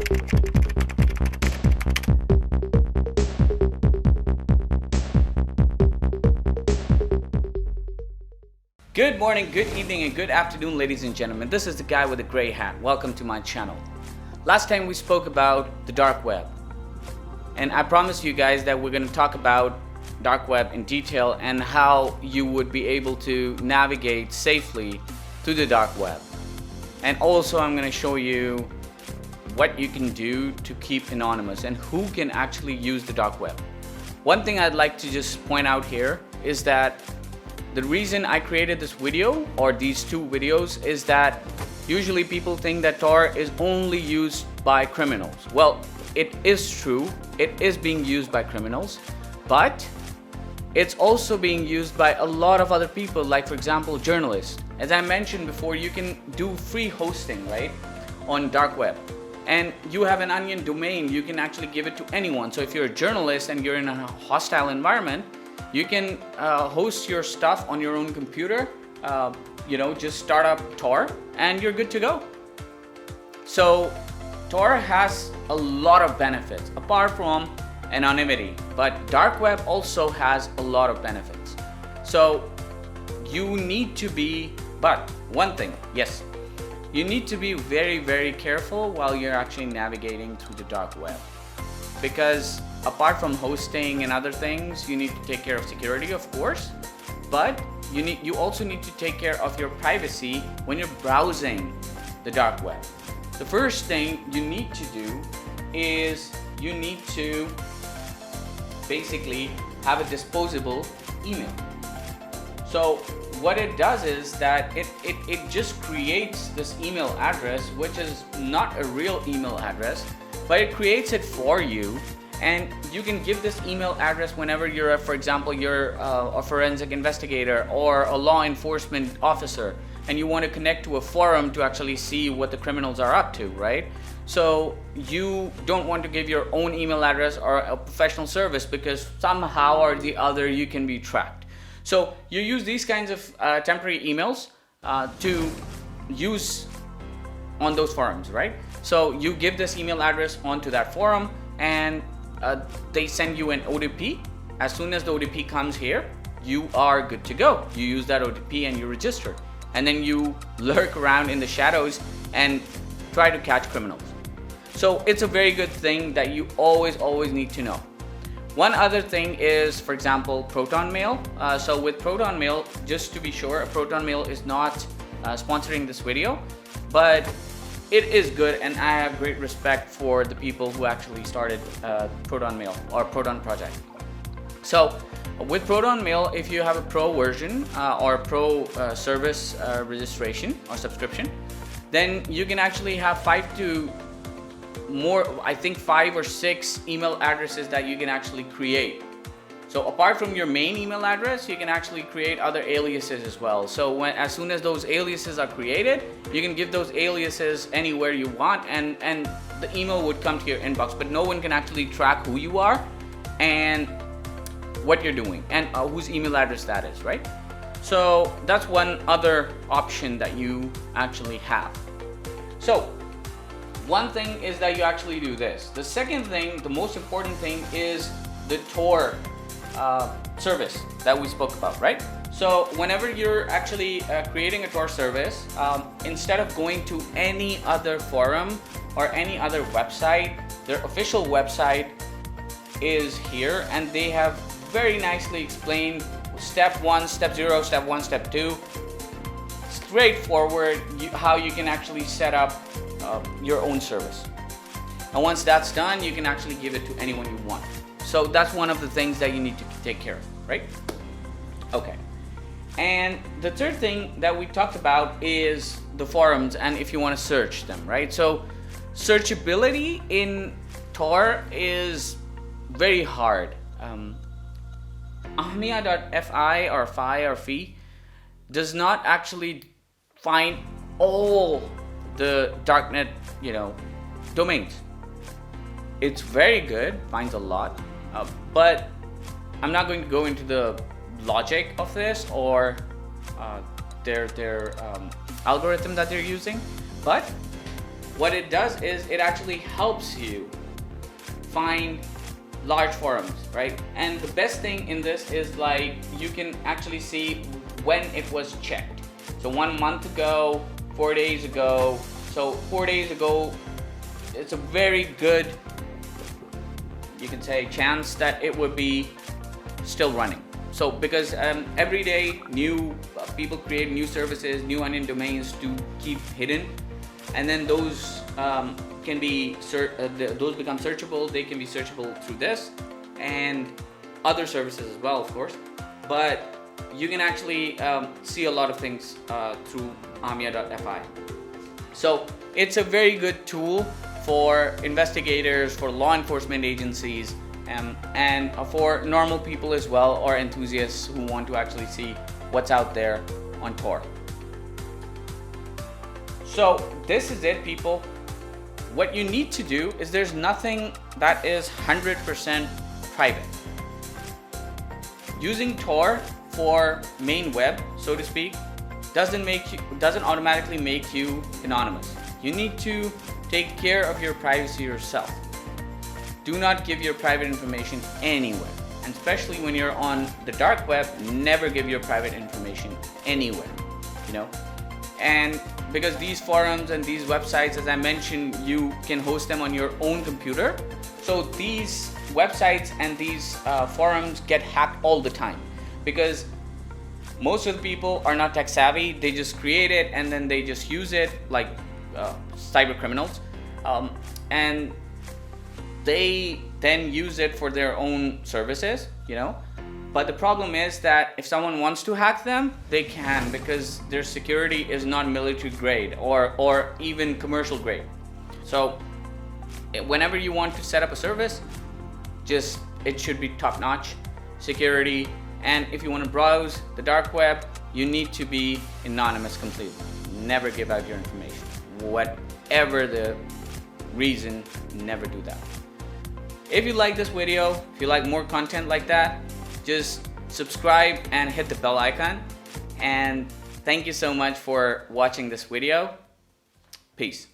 Good morning, good evening, and good afternoon, ladies and gentlemen. This is the guy with the gray hat. Welcome to my channel. Last time we spoke about the dark web, and I promised you guys that we're going to talk about dark web in detail and how you would be able to navigate safely through the dark web. And also I'm going to show you what you can do to keep anonymous and who can actually use the dark web. One thing I'd like to just point out here is that the reason I created this video, or these two videos, is that usually people think that Tor is only used by criminals. Well, it is true, it is being used by criminals, but it's also being used by a lot of other people, like for example journalists. As I mentioned before, you can do free hosting, right, on dark web. And you have an onion domain, you can actually give it to anyone. So if you're a journalist and you're in a hostile environment, you can host your stuff on your own computer, just start up Tor and you're good to go. So Tor has a lot of benefits apart from anonymity, but dark web also has a lot of benefits. So you need to be, but one thing, yes, you need to be very, very careful while you're actually navigating through the dark web. Because apart from hosting and other things, you need to take care of security, of course, but you also need to take care of your privacy when you're browsing the dark web. The first thing you need to do is you need to basically have a disposable email. So what it does is that it just creates this email address, which is not a real email address, but it creates it for you, and you can give this email address whenever you're, for example, you're a forensic investigator or a law enforcement officer and you want to connect to a forum to actually see what the criminals are up to, right? So you don't want to give your own email address or a professional service because somehow or the other you can be tracked. So you use these kinds of temporary emails to use on those forums, right? So you give this email address onto that forum and they send you an OTP. As soon as the OTP comes here, you are good to go. You use that OTP and you register. And then you lurk around in the shadows and try to catch criminals. So it's a very good thing that you always need to know. One other thing is, for example, Proton Mail. So with Proton Mail, just to be sure, Proton Mail is not sponsoring this video, but it is good, and I have great respect for the people who actually started Proton Mail or Proton Project. So with Proton Mail, if you have a pro version or pro service registration or subscription, then you can actually have 5 or 6 email addresses that you can actually create. So apart from your main email address, you can actually create other aliases as well. So as soon as those aliases are created, you can give those aliases anywhere you want, and the email would come to your inbox, but no one can actually track who you are and what you're doing and whose email address that is, right? So that's one other option that you actually have. So one thing is that you actually do this. The second thing, the most important thing, is the Tor service that we spoke about, right? So whenever you're actually creating a Tor service, instead of going to any other forum or any other website, their official website is here, and they have very nicely explained step 1, step 0, step 1, step 2, straightforward, how you can actually set up your own service. And once that's done, you can actually give it to anyone you want. So that's one of the things that you need to take care of, right? Okay. And the third thing that we talked about is the forums and if you want to search them, right? So searchability in Tor is very hard. Ahmia.fi or fi does not actually find all the darknet, domains. It's very good, finds a lot, but I'm not going to go into the logic of this or their algorithm that they're using. But what it does is it actually helps you find large forums, right? And the best thing in this is like you can actually see when it was checked. So 1 month ago, 4 days ago. So 4 days ago, it's a very good, you can say, chance that it would be still running. So because every day new people create new services, new onion domains to keep hidden, and then those can be those become searchable. They can be searchable through this and other services as well, of course. But you can actually see a lot of things through Aamya.fi. So it's a very good tool for investigators, for law enforcement agencies, and for normal people as well, or enthusiasts who want to actually see what's out there on Tor. So this is it, people. What you need to do is there's nothing that is 100% private. Using Tor for main web, so to speak, doesn't automatically make you anonymous. You need to take care of your privacy yourself. Do not give your private information anywhere, and especially when you're on the dark web, never give your private information anywhere, you know. And because these forums and these websites, as I mentioned, you can host them on your own computer. So these websites and these forums get hacked all the time, because most of the people are not tech savvy. They just create it and then they just use it, like cyber criminals, and they then use it for their own services, you know. But the problem is that if someone wants to hack them, they can, because their security is not military grade or even commercial grade. So whenever you want to set up a service, just it should be top-notch security. And if you want to browse the dark web, you need to be anonymous completely. Never give out your information. Whatever the reason, never do that. If you like this video, if you like more content like that, just subscribe and hit the bell icon. And thank you so much for watching this video. Peace.